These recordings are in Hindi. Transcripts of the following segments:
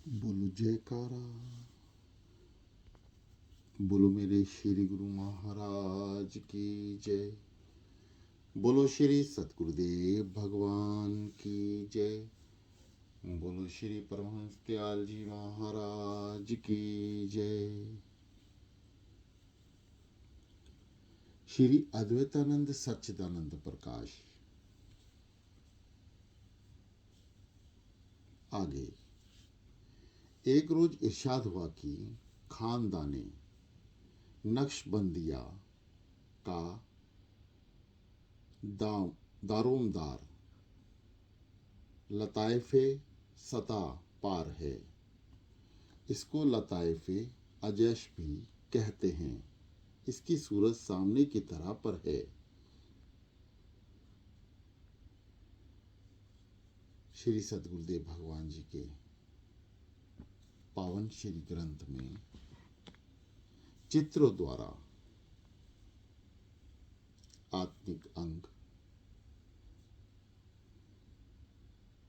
बोलो जयकारा। बोलो मेरे श्री गुरु महाराज की जय। बोलो श्री सतगुरुदेव भगवान की जय। बोलो श्री परमहंस दयाल जी महाराज की जय। श्री अद्वैतानंद सच्चिदानंद प्रकाश। आगे एक रोज इरशाद हुआ कि खानदाने नक्शबंदिया का दारोमदार लताइफे सता पार है। इसको लताइफे अजश भी कहते हैं। इसकी सूरत सामने की तरह पर है। श्री सतगुरुदेव भगवान जी के पावन श्री ग्रंथ में चित्रों द्वारा आत्मिक अंग,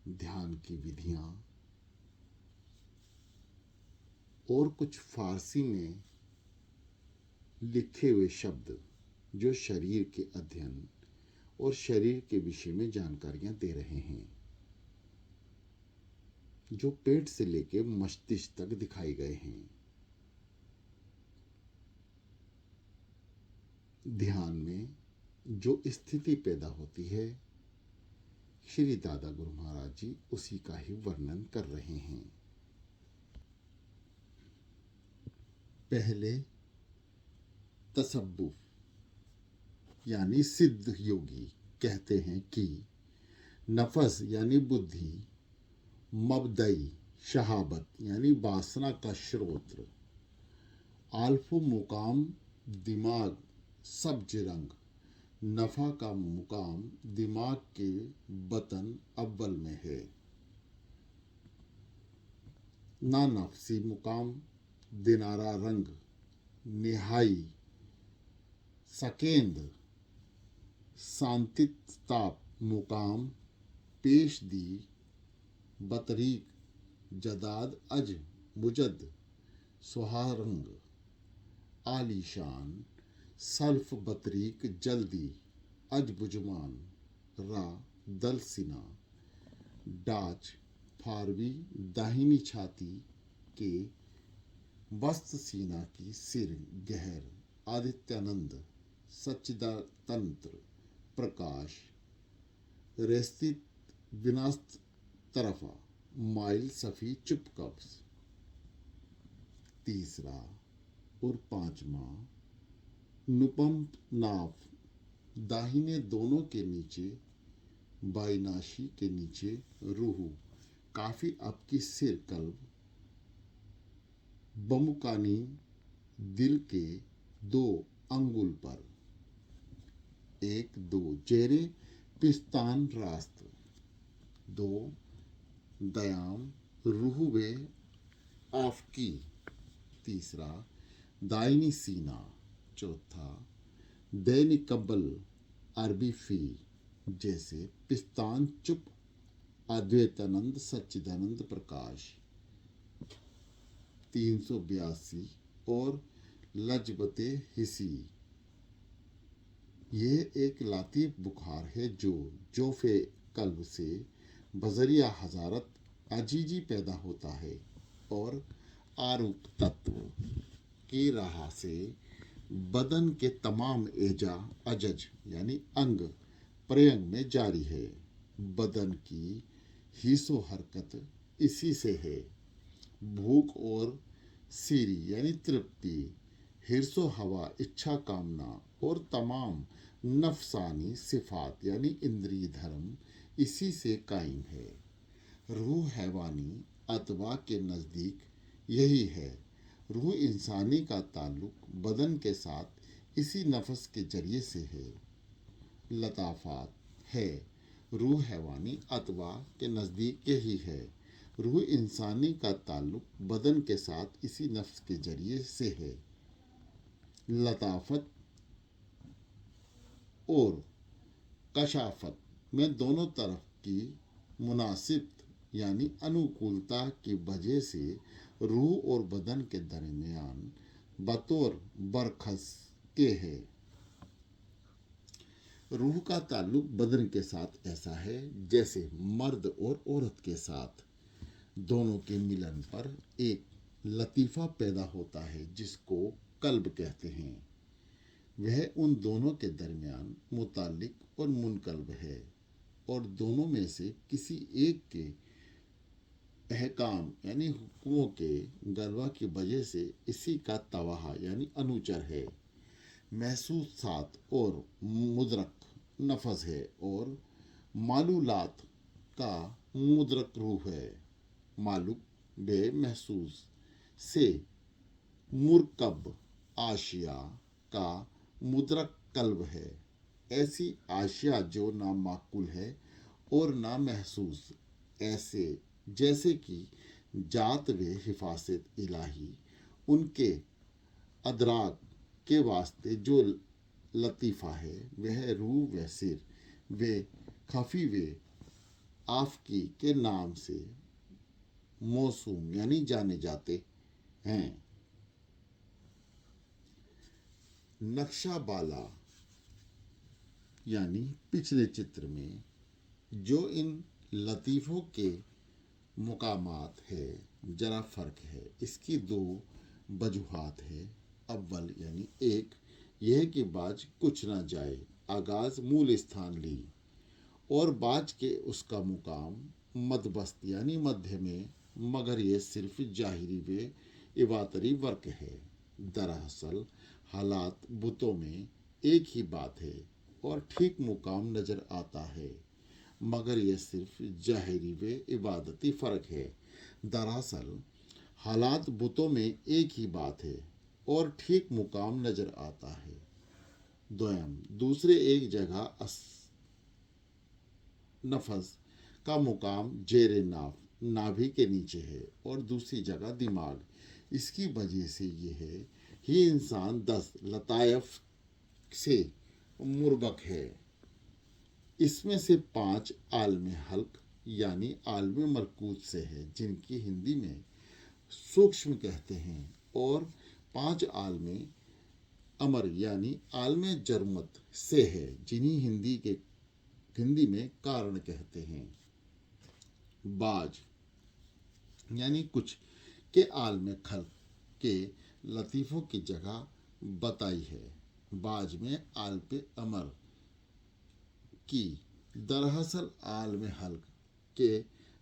ध्यान की विधियां और कुछ फारसी में लिखे हुए शब्द जो शरीर के अध्ययन और शरीर के विषय में जानकारियां दे रहे हैं, जो पेट से लेकर मस्तिष्क तक दिखाए गए हैं। ध्यान में जो स्थिति पैदा होती है, श्री दादा गुरु महाराज जी उसी का ही वर्णन कर रहे हैं। पहले तसव्वुफ यानी सिद्ध योगी कहते हैं कि नफस यानी बुद्धि, मबदई शहाबत यानी वासना का श्रोत्र, आल्फो मुकाम दिमाग सब्ज रंग, नफा का मुकाम दिमाग के बतन अव्वल में है। ना नफसी मुकाम दिनारा रंग, निहाई सकेंद शांतिताप मुकाम पेश दी बतरीक जदाद अज मुजद सुहारंग, आलीशान सल्फ बतरीक जल्दी अज बुजमान रा दलसिना, डाच फारवी दाहिनी छाती के वस्त सीना की सिर गहर, आदित्यानंद सच्चिदातंत्र प्रकाश रेस्तित विनास्त तरफा माइल सफी चुप कब्ज। तीसरा और पांचवा नुपम नाफ दाहिने दोनों के नीचे, बाईनाशी के नीचे रूहू काफी आपकी सिर कल्ब, बमुकानी दिल के दो अंगुल पर, एक दो चेहरे पिस्तान रास्त, दो दयाम रूहुवे आफ्की, तीसरा दाइनी सीना, चौथा दैनी कब्बल अरबी फी जैसे पिस्तान चुप अद्वैतानंद सच्चिदानंद प्रकाश 382 और लजबते हिसी। यह एक लातीफ बुखार है जो जोफे कल्ब से बजरिया हजारत अजीजी पैदा होता है और आरूप तत्व की राह से बदन के तमाम एजा अजज यानी अंग प्रयंग में जारी है। बदन की हिस्सो हरकत इसी से है। भूख और सीरी यानी तृप्ति, हिरसो हवा इच्छा कामना और तमाम नफसानी सिफात यानी इंद्रिय धर्म इसी से कायम है। रूह हैवानी अतवा के नज़दीक यही है। रूह इंसानी का ताल्लुक बदन के साथ इसी नफस के जरिए से है। लताफात है, रूह हैवानी अतवा के नज़दीक यही है। रूह इंसानी का ताल्लुक बदन के साथ इसी नफ्स के जरिए से है। लताफत और कशाफत में दोनों तरफ की मुनासिब यानी अनुकूलता की वजह से रूह और बदन के दरमियान बतौर बरखस के है। रूह का ताल्लुक बदन के साथ ऐसा है जैसे मर्द और औरत के साथ। दोनों के मिलन पर एक लतीफ़ा पैदा होता है जिसको कल्ब कहते हैं। वह उन दोनों के दरमियान मुताल्लिक और मुनकल्ब है और दोनों में से किसी एक के अहकाम यानी हुक्मों के गलबा की वजह से इसी का तवाहा यानी अनुचर है। महसूसात और मुदरक नफस है और मालूलात का मुदरक रूह है। मालूक बे महसूस से मुरकब आशिया का मुदरक कल्ब है। ऐसी आशिया जो ना माकुल है और ना महसूस, ऐसे जैसे कि जात व हिफाजत इलाही उनके अदराक के वास्ते जो लतीफ़ा है वह रूह व सिर व खफी व आफकी के नाम से मौसूम यानी जाने जाते हैं। नक्शा बाला यानी पिछले चित्र में जो इन लतीफ़ों के मुकामात है जरा फ़र्क है। इसकी दो वजूहात है। अव्वल यानी एक यह कि बाज कुछ ना जाए, आगाज़ मूल स्थान ली, और बाज के उसका मुकाम मदबस्त यानी मध्य में, मगर यह सिर्फ जाहिरी व इबातरी वर्क है। दरअसल हालात बुतों में एक ही बात है और ठीक मुकाम नज़र आता है, मगर यह सिर्फ जाहिरी व इबादती फ़र्क है। दरअसल हालात बुतों में एक ही बात है और ठीक मुकाम नज़र आता है। दोयम दूसरे एक जगह नफस का मुकाम जेरे नाभि के नीचे है और दूसरी जगह दिमाग। इसकी वजह से ये है ही इंसान 10 लतायफ से मुरबक है। इसमें से 5 आलम हल्क यानी आलम मरकूज से है जिनकी हिंदी में सूक्ष्म कहते हैं, और 5 आलम अमर यानी आलम जरमत से है जिन्हें हिंदी में कारण कहते हैं। बाज यानी कुछ के आलम खल्क के लतीफ़ों की जगह बताई है। बाज में आलप अमर की दरअसल आलम हल्क के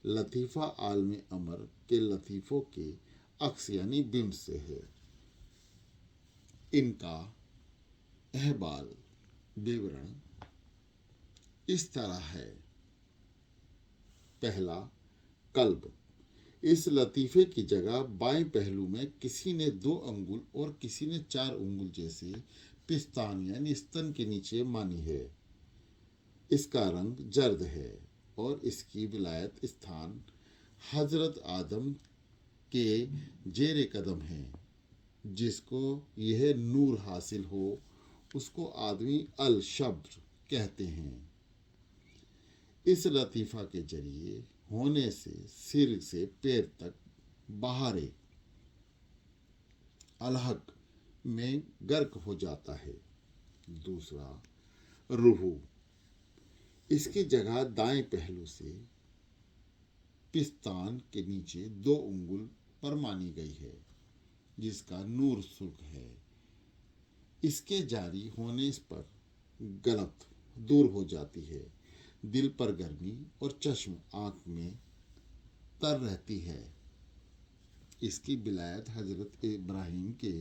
लतीफ़ा आलम अमर के लतीफ़ों के अक्स यानी बिम्ब से है। इनका अहवाल विवरण इस तरह है। पहला, कल्ब। इस लतीफ़े की जगह बाएं पहलू में किसी ने 2 अंगुल और किसी ने 4 अंगुल जैसे पिस्तान यानी स्तन के नीचे मानी है। इसका रंग जर्द है और इसकी विलायत स्थान हजरत आदम के जेरे कदम है। जिसको यह नूर हासिल हो उसको आदमी अल शब्र कहते हैं। इस लतीफ़ा के जरिए होने से सिर से पैर तक बहारे अलहक में गर्क हो जाता है। दूसरा, रूह। इसकी जगह दाएं पहलू से पिस्तान के नीचे 2 अंगुल पर मानी गई है जिसका नूर सुर्ख है। इसके जारी होने पर गलत दूर हो जाती है, दिल पर गर्मी और चश्म आँख में तर रहती है। इसकी विलायत हजरत इब्राहिम के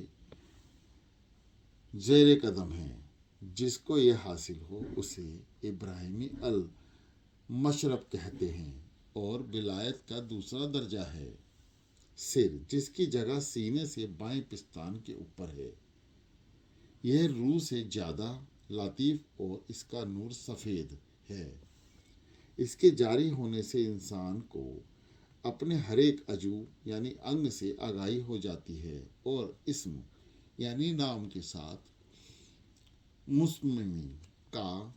ज़ेरे कदम है। जिसको ये हासिल हो उसे इब्राहिमी अल मशरब कहते हैं और विलायत का दूसरा दर्जा है। सिर, जिसकी जगह सीने से बाएं पिस्तान के ऊपर है। यह रूह से ज़्यादा लतीफ़ और इसका नूर सफ़ेद है। इसके जारी होने से इंसान को अपने हर एक अजू यानी अंग से आगाही हो जाती है और इस्म यानी नाम के साथ मुस्मिमी का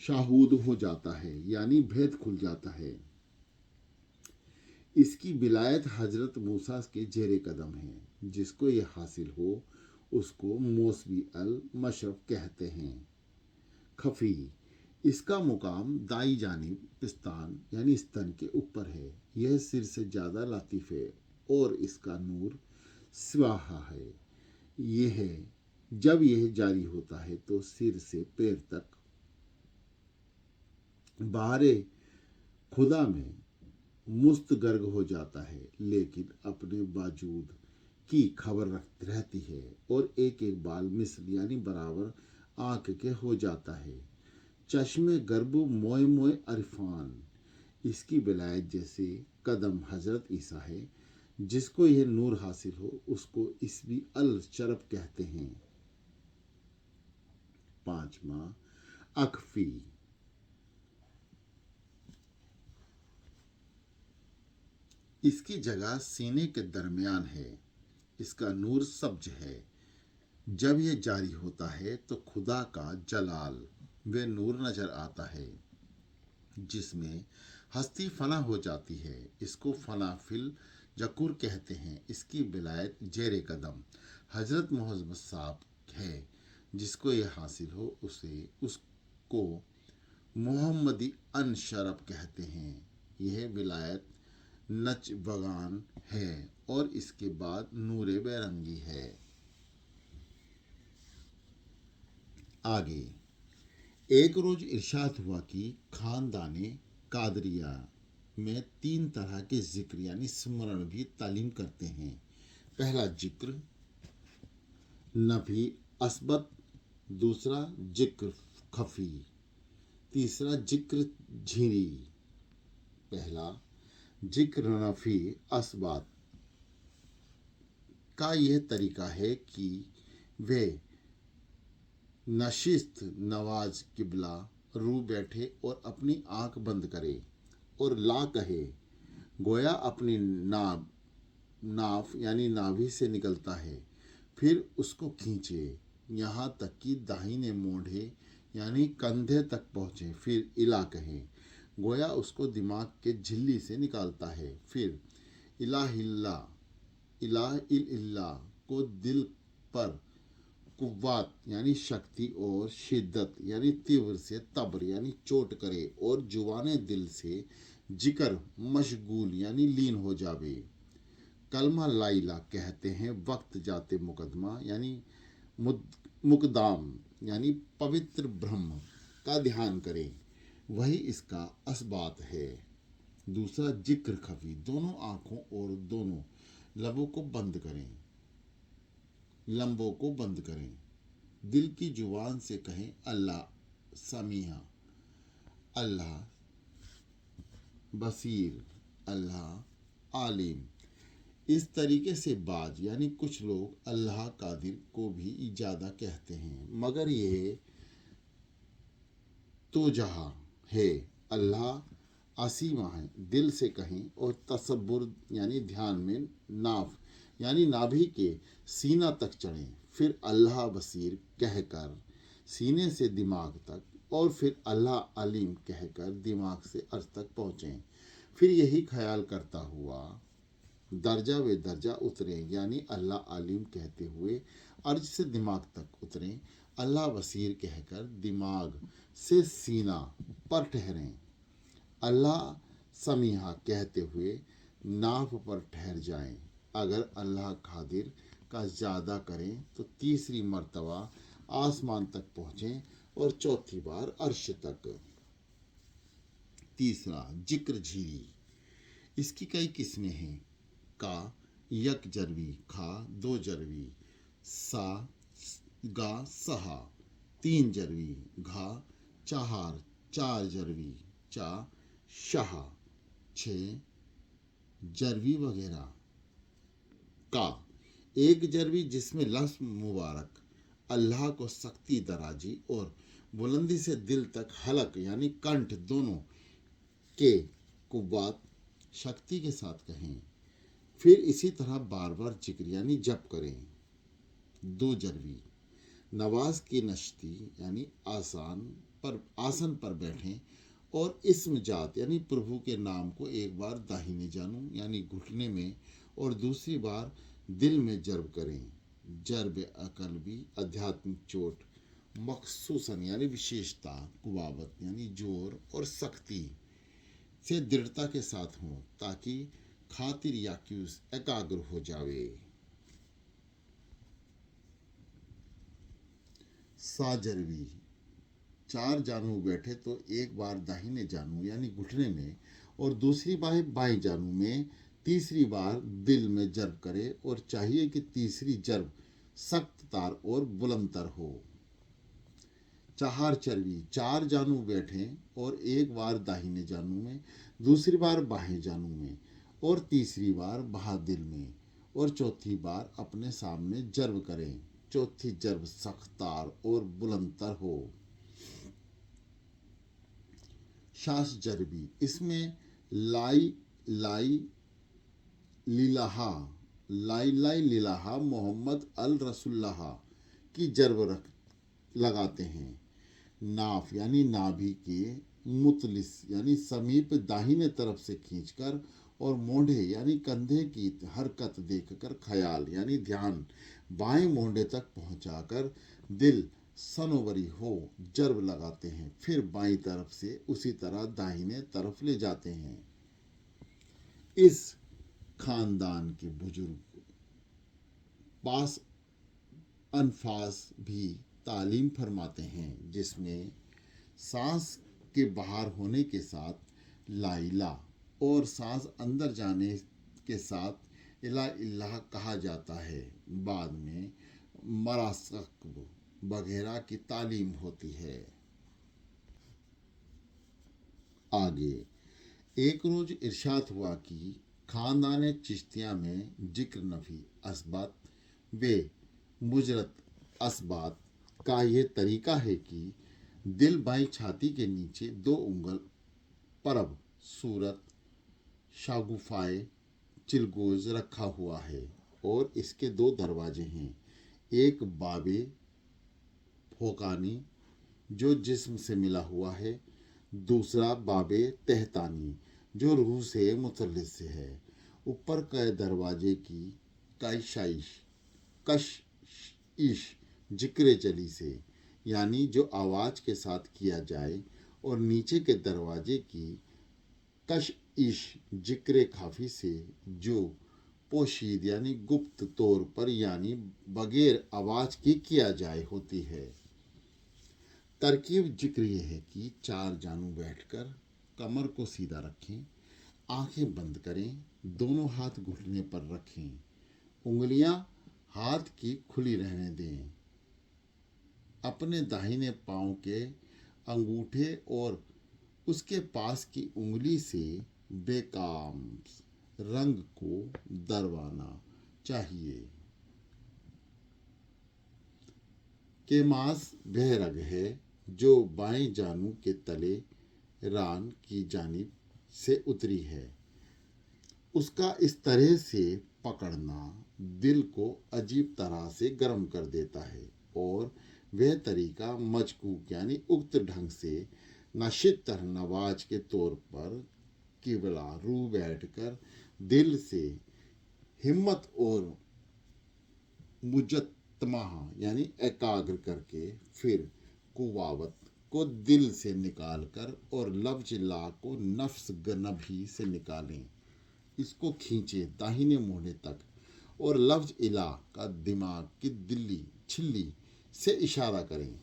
शाहूद हो जाता है यानी भेद खुल जाता है। इसकी विलायत हजरत मूसा के जेरे कदम है। जिसको ये हासिल हो उसको मौसवी अल मशरफ कहते हैं। खफी, इसका मुकाम दाई जानिब पिस्तान यानी स्तन के ऊपर है। यह सिर से ज़्यादा लातिफ है और इसका नूर स्वाहा है। यह जब यह जारी होता है तो सिर से पैर तक बाहरे खुदा में मुस्तगर्ग हो जाता है, लेकिन अपने बाजूद की खबर रहती है और एक एक बाल मिस्र यानी बराबर आंख के हो जाता है। चश्मे गर्बो मोए मोए अरफान, इसकी विलायत जैसे कदम हजरत ईसा है। जिसको यह नूर हासिल हो उसको इसवी अल शरफ कहते हैं। 5वां अखफी, इसकी जगह सीने के दरमियान है। इसका नूर सब्ज है। जब यह जारी होता है तो खुदा का जलाल व नूर नजर आता है, जिसमें हस्ती फना हो जाती है। इसको फना फिल जकूर कहते हैं। इसकी विलायत जेरे कदम हजरत मोहम्मद साहब है। जिसको यह हासिल हो उसको मोहम्मदी अन शरफ कहते हैं। यह विलायत नच बगान है और इसके बाद नूरे बेरंगी है। आगे, एक रोज इरशाद हुआ कि खानदाने कादरिया में 3 तरह के जिक्र यानी स्मरण भी तालीम करते हैं। पहला जिक्र नफी असबत, दूसरा जिक्र खफी, तीसरा जिक्र झीरी। पहला जिक्र नफी असबात का यह तरीका है कि वे नशिस्त नवाज किबला रू बैठे और अपनी आंख बंद करे और ला कहे, गोया अपनी नाफ यानी नाभि से निकलता है, फिर उसको खींचे यहाँ तक कि दाहिने मोढ़े यानी कंधे तक पहुँचे, फिर इला कहे, गोया उसको दिमाग के झिल्ली से निकालता है, फिर इलाहिल्ला को दिल पर कुव्वात यानी शक्ति और शिद्दत यानी तीव्र से तब्र यानी चोट करे और जुबाने दिल से जिक्र मशगूल यानी लीन हो जावे। कलमा लाइला कहते हैं वक्त जाते मुकदमा यानी मुकदाम यानी पवित्र ब्रह्म का ध्यान करें, वही इसका असबात है। दूसरा जिक्र खफी, दोनों आँखों और दोनों लबों को बंद करें, लंबों को बंद करें, दिल की जुबान से कहें अल्लाह समीहा, अल्लाह बसीर, अल्लाह आलिम। इस तरीके से बाज यानी कुछ लोग अल्लाह कादिर को भी ज़्यादा कहते हैं, मगर ये तो जहाँ है अल्लाह असीमा है, दिल से कहें और तसब्बुर यानी ध्यान में नाफ यानी नाभि के सीना तक चढ़ें, फिर अल्लाह बसीर कहकर सीने से दिमाग तक और फिर अल्लाह अलीम कहकर दिमाग से अर्श तक पहुँचें। फिर यही ख्याल करता हुआ दर्जा व दर्जा उतरें, यानी अल्लाह अलीम कहते हुए अर्ज से दिमाग तक उतरें, अल्लाह बसीर कहकर दिमाग से सीना पर ठहरें, अल्लाह समीहा कहते हुए नाफ पर ठहर जाएं। अगर अल्लाह खादिर का ज़्यादा करें तो तीसरी मर्तबा आसमान तक पहुँचें और चौथी बार अर्श तक। तीसरा जिक्र झीरी, इसकी कई किस्में हैं। का यक जरवी, खा 2 जरवी, सा गा सहा 3 जरवी, घा चाहार 4 जरवी, चा शाह 6 जरवी वगैरह। का 1 जरवी जिसमें लफ्ज़ मुबारक अल्लाह को सख्ती दराजी और बुलंदी से दिल तक हलक यानी कंठ दोनों के कुव्वात शक्ति के साथ कहें, फिर इसी तरह बार बार जिक्र यानी जप करें। 2 जरवी नवाज की नश्ती यानी आसन पर बैठें और इस्म जात यानी प्रभु के नाम को एक बार दाहिने जानू यानी घुटने में और दूसरी बार दिल में जर्ब करें। जर्ब अकलबी आध्यात्मिक चोट, मखसूसन यानी विशेषता, कुवावत यानी जोर और सख्ती से दृढ़ता के साथ हो ताकि खातिर याक्यूस एकाग्र हो जावे। साजरवी, चार जानू बैठे तो एक बार दाहिने जानू यानी घुटने में और दूसरी बार बाएं जानू में, तीसरी बार दिल में जर्ब करे और चाहिए कि तीसरी जर्ब सख्त तार और बुलंदतर हो। चार चरवी, चार जानू बैठे और एक बार दाहिने जानू में, दूसरी बार बाएं जानू में और तीसरी बार बाहां दिल में और चौथी बार अपने सामने जर्ब करें। चौथी जर्ब सख्तार और बुलंदतर हो। शास जर्बी, इसमें लाई लाई लीलाहा, लाई लाई लीलाहा मोहम्मद अल रसुल्लाह की जर्ब लगाते हैं। नाफ यानी नाभि के मुतलिस यानी समीप दाहिने तरफ से खींचकर और मोढ़े यानी कंधे की हरकत देखकर ख्याल यानी ध्यान बाएं मोढ़े तक पहुंचाकर दिल सनोवरी हो जर्ब लगाते हैं। फिर बाईं तरफ से उसी तरह दाहिने तरफ ले जाते हैं। इस खानदान के बुजुर्ग पास अनफास भी तालीम फरमाते हैं जिसमें सांस के बाहर होने के साथ लाइला और सांस अंदर जाने के साथ इला इल्लाह कहा जाता है। बाद में मरासक वगैरह की तालीम होती है। आगे एक रोज इरशाद हुआ कि खानदान चिश्तिया में जिक्र नफी असबात वे मुजरत असबात का ये तरीका है कि दिल बाई छाती के नीचे 2 उंगल परब सूरत शागुफाए चिलगोज रखा हुआ है और इसके 2 दरवाजे हैं। एक बाबे फोकानी जो जिस्म से मिला हुआ है, दूसरा बाबे तहतानी जो रूह से मुतल्लिक़ से है। ऊपर के दरवाजे की कश जिक्र जली से यानी जो आवाज़ के साथ किया जाए और नीचे के दरवाजे की कश जिक्र खाफी से जो पोशीद यानी गुप्त तौर पर यानी बगैर आवाज़ के किया जाए होती है। तरकीब जिक्र यह है कि 4 जानू बैठकर कमर को सीधा रखें, आंखें बंद करें, दोनों हाथ घुटने पर रखें, उंगलियां हाथ की खुली रहने दें। अपने दाहिने पांव के अंगूठे और उसके पास की उंगली से बेकाम रंग को दरवाना चाहिए। केमास वह रग है जो बाएं जानू के तले रान की जानिब से उतरी है। उसका इस तरह से पकड़ना दिल को अजीब तरह से गर्म कर देता है और वह तरीका मजकूक यानी उक्त ढंग से नशित नवाज के तौर पर किबला रू बैठकर दिल से हिम्मत और मुजत्तमा यानी एकाग्र करके फिर कुवावत को दिल से निकालकर और लफ्ज ला को नफ्स गनभी से निकालें। इसको खींचे दाहिने मोहने तक और लफ्ज इला का दिमाग की दिल्ली छिल्ली से इशारा करें।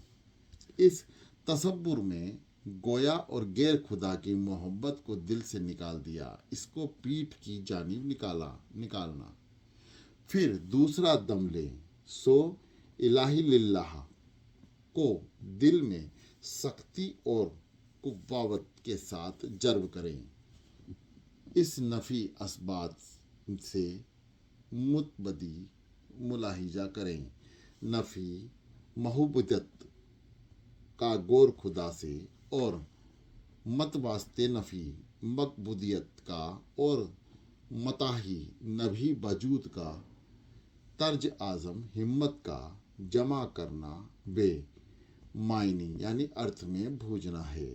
इस तसब्बुर में गोया और गैर खुदा की मोहब्बत को दिल से निकाल दिया। इसको पीठ की जानिब निकालना। फिर दूसरा दम लें। सो इलाही लिल्लाह को दिल में सख्ती और कुव्वावत के साथ जर्ब करें। इस नफ़ी असबात से मुतबदी मुलाहिजा करें। नफ़ी महबूदत का गौर खुदा से और मतवास्ते नफ़ी मकबूदियत का और मताही नभी वजूद का तर्ज आज़म हिम्मत का जमा करना बे मायनी यानी अर्थ में भूजना है।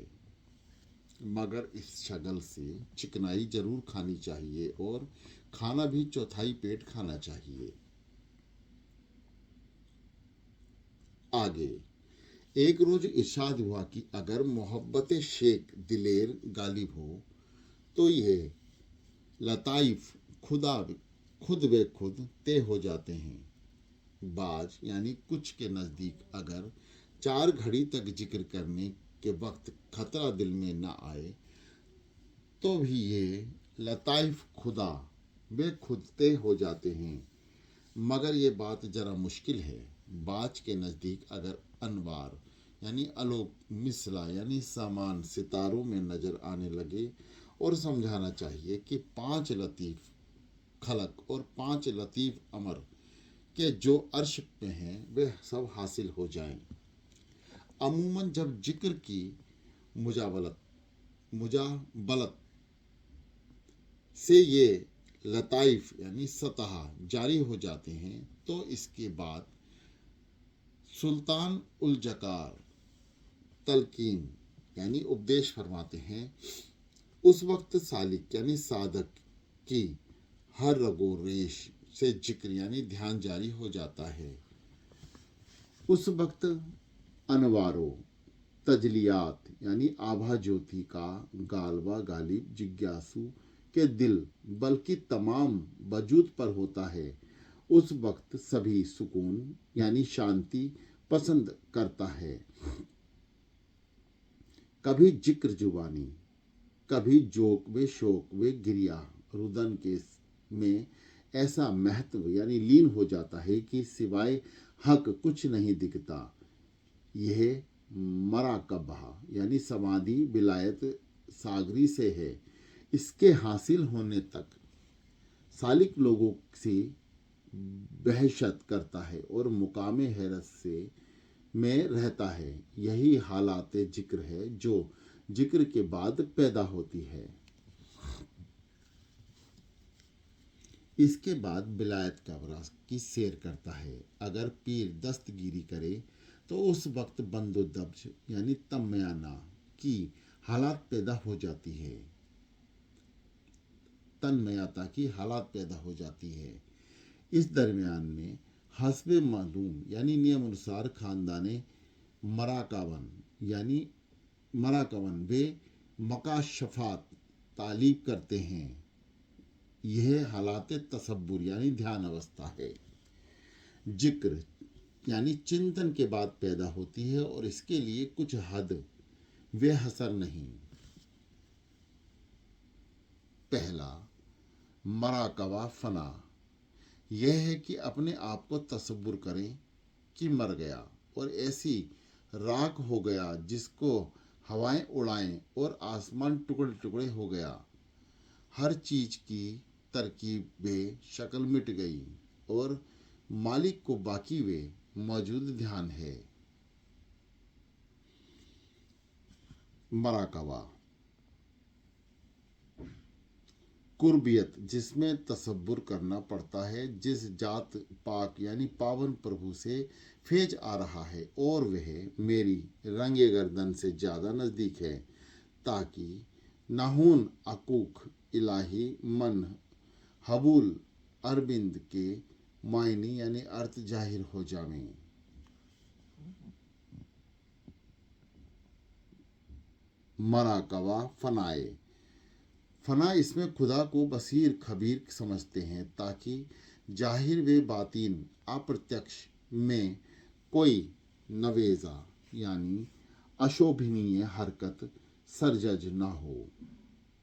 मगर इस शगल से चिकनाई जरूर खानी चाहिए और खाना भी चौथाई पेट खाना चाहिए। आगे, एक रोज इरशाद हुआ कि अगर मोहब्बत शेख दिलेर गालिब हो तो ये लताइफ खुद ब खुद तय हो जाते हैं। बाज यानी कुछ के नज़दीक अगर 4 घड़ी तक जिक्र करने के वक्त खतरा दिल में न आए तो भी ये लताइफ वे खुद तय हो जाते हैं। मगर ये बात ज़रा मुश्किल है। बाज के नज़दीक अगर अनवार यानी आलोक मिसला यानी सामान सितारों में नज़र आने लगे और समझाना चाहिए कि 5 लतीफ़ खलक और 5 लतीफ़ अमर के जो अर्श पे हैं वे सब हासिल हो जाएं। अमूमन जब जिक्र की मुजाबलत से ये लताइफ यानी सतह जारी हो जाते हैं तो इसके बाद सुल्तान उल जकार तलकीन यानी उपदेश फरमाते हैं। उस वक्त सालिक यानी साधक की हर रगो रेश से जिक्र यानी ध्यान जारी हो जाता है। उस वक्त अनवारो तजलियात यानी आभा ज्योति का गालबा गालिब जिज्ञासु के दिल बल्कि तमाम वजूद पर होता है। उस वक्त सभी सुकून यानी शांति पसंद करता है। कभी जिक्र जुबानी, कभी जोक व शोक व गिरिया रुदन के में ऐसा महत्व यानी लीन हो जाता है कि सिवाय हक कुछ नहीं दिखता। यह मराकबा यानी समाधि विलायत सागरी से है। इसके हासिल होने तक सालिक लोगों से बहशत करता है और मुकामे हैरत से में रहता है। यही हालात जिक्र है जो जिक्र के बाद पैदा होती है। इसके बाद बिलायत कबरा की सैर करता है। अगर पीर दस्तगीरी करे तो उस वक्त बंदो दब्ज यानी तमयाना की हालात पैदा हो जाती है। तन्मयता की हालात पैदा हो जाती है। इस दरमियान में हस्बे मालूम यानी नियम अनुसार खानदाने मराकवन वे मकाशफात तालीब करते हैं। यह हालात तसब्बुर यानी ध्यान अवस्था है। जिक्र यानी चिंतन के बाद पैदा होती है और इसके लिए कुछ हद वे हसर नहीं। पहला मराकबा फना, यह है कि अपने आप को तसव्वुर करें कि मर गया और ऐसी राख हो गया जिसको हवाएं उड़ाएं और आसमान टुकड़े टुकड़े हो गया। हर चीज की तरकीब वे शक्ल मिट गई और मालिक को बाकी वे मौजूद ध्यान है। मराकबा कुर्बियत, जिसमें तसब्बुर करना पड़ता है जिस जात पाक यानी पावन प्रभु से फेज आ रहा है और वह मेरी रंगे गर्दन से ज़्यादा नज़दीक है, ताकि नाहून अकूक इलाही मन हबूल अरबिंद के मायनी यानी अर्थ जाहिर हो जावे। मराकबा फनाए, फना इसमें खुदा को बसीर खबीर समझते हैं ताकि जाहिर व बातिन अप्रत्यक्ष में कोई नवेजा यानी अशोभनीय हरकत सरजज न हो।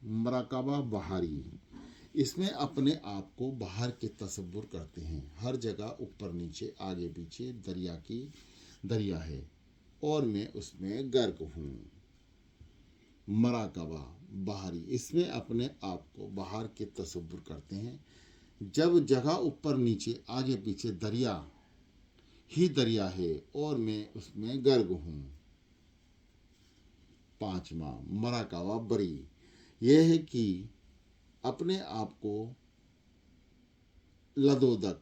मराकबा बहारी, इसमें अपने आप को बाहर के तसव्वुर करते हैं। हर जगह ऊपर नीचे आगे पीछे दरिया है और मैं उसमें गर्क हूँ। मराकबा बाहरी, इसमें अपने आप को बाहर के तसव्वुर करते हैं। जब जगह ऊपर नीचे आगे पीछे दरिया है और मैं उसमें गर्क हूँ। पांचवा मराकबा बरी, यह है कि अपने आप को लदोदक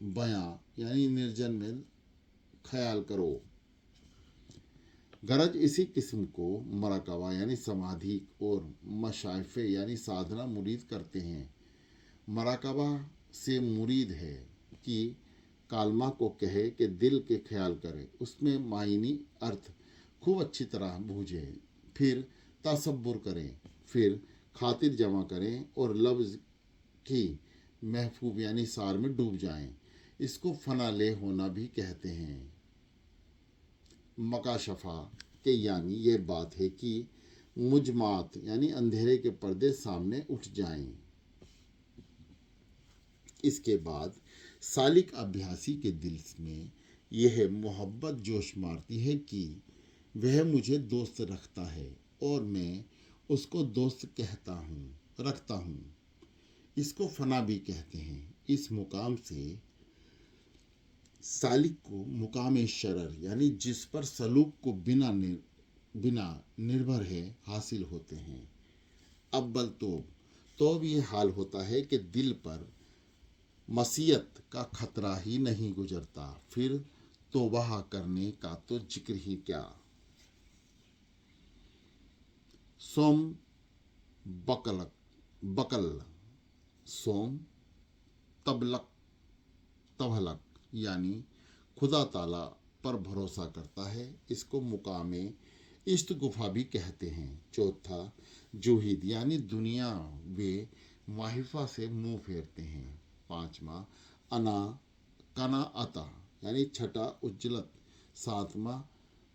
बयां यानी निर्जन में ख्याल करो। गरज इसी किस्म को मराकबा यानी समाधि और मशाइफे यानी साधना मुरीद करते हैं। मराकबा से मुरीद है कि कालमा को कहे कि दिल के ख्याल करे, उसमें मायनी अर्थ खूब अच्छी तरह बूझे, फिर तसब्बुर करें, फिर खातिर जमा करें और लफ्ज़ की महफूब यानी सार में डूब जाएं। इसको फना ले होना भी कहते हैं। मकाशफा के यानी ये बात है कि मुजमात यानी अंधेरे के पर्दे सामने उठ जाएं। इसके बाद सालिक अभ्यासी के दिल में यह मोहब्बत जोश मारती है कि वह मुझे दोस्त रखता है और मैं उसको दोस्त रखता हूँ। इसको फना भी कहते हैं। इस मुकाम से सालिक को मुकाम शरर यानी जिस पर सलूक को बिना निर्भर है हासिल होते हैं। अव्वल तोब ये हाल होता है कि दिल पर मसीयत का खतरा ही नहीं गुजरता, फिर तौबा करने का तो जिक्र ही क्या। सोम बकल सोम तबहलक यानी खुदा ताला पर भरोसा करता है। इसको मुकामे इश्त गुफा भी कहते हैं। चौथा जुहिद यानी दुनिया वे वाहिफा से मुंह फेरते हैं। पांचवा कना अता यानी छठा उज्जलत। सातवां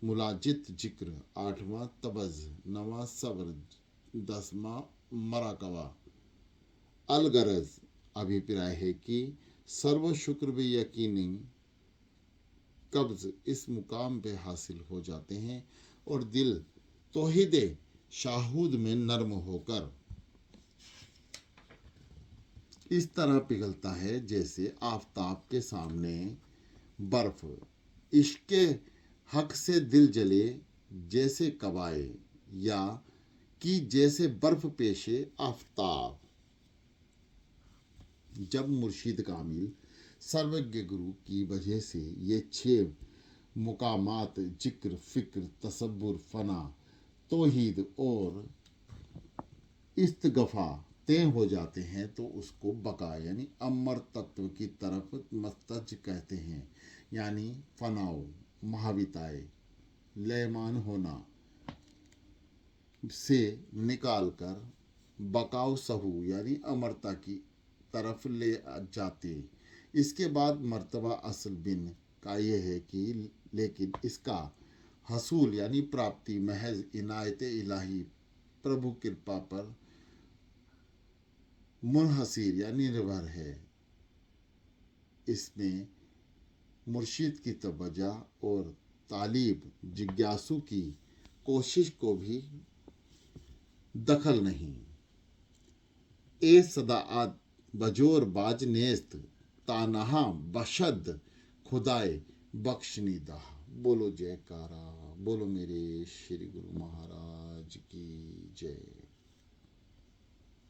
मुलाजित जिक्र। आठवां तबज। नवा सब्र। 10वां मराकबा। अलगरज अभिप्राय है कि सर्व शुक्र भी यकीनी कब्ज इस मुकाम पे हासिल हो जाते हैं और दिल तौहीदे शाहूद में नर्म होकर इस तरह पिघलता है जैसे आफताब के सामने बर्फ। इश्के हक से दिल जले जैसे कबाए या कि जैसे बर्फ पेशे आफताब। जब मुर्शिद कामिल सर्वज्ञ गुरु की वजह से ये 6 मुकामात जिक्र, फिक्र, तसब्बुर, फना, तौहीद और इस्तगफा तय हो जाते हैं तो उसको बका यानी अमर तत्व की तरफ मस्तज कहते हैं। यानी फनाओ महाविताए लयमान होना से निकाल कर बकाउ सहू यानी अमरता की तरफ ले जाते। इसके बाद मर्तबा असल बिन का यह है कि लेकिन इसका हसूल यानी प्राप्ति महज इनायत इलाही प्रभु कृपा पर मुनहसिर यानी निर्भर है। इसमें मुर्शिद की तवज्जो और तालीब जिज्ञासु की कोशिश को भी दखल नहीं। ए सदाअत बजोर बाज नेस्त तानहा बशद खुदाए बख्शनीदा। बोलो जयकारा, बोलो मेरे श्री गुरु महाराज की जय।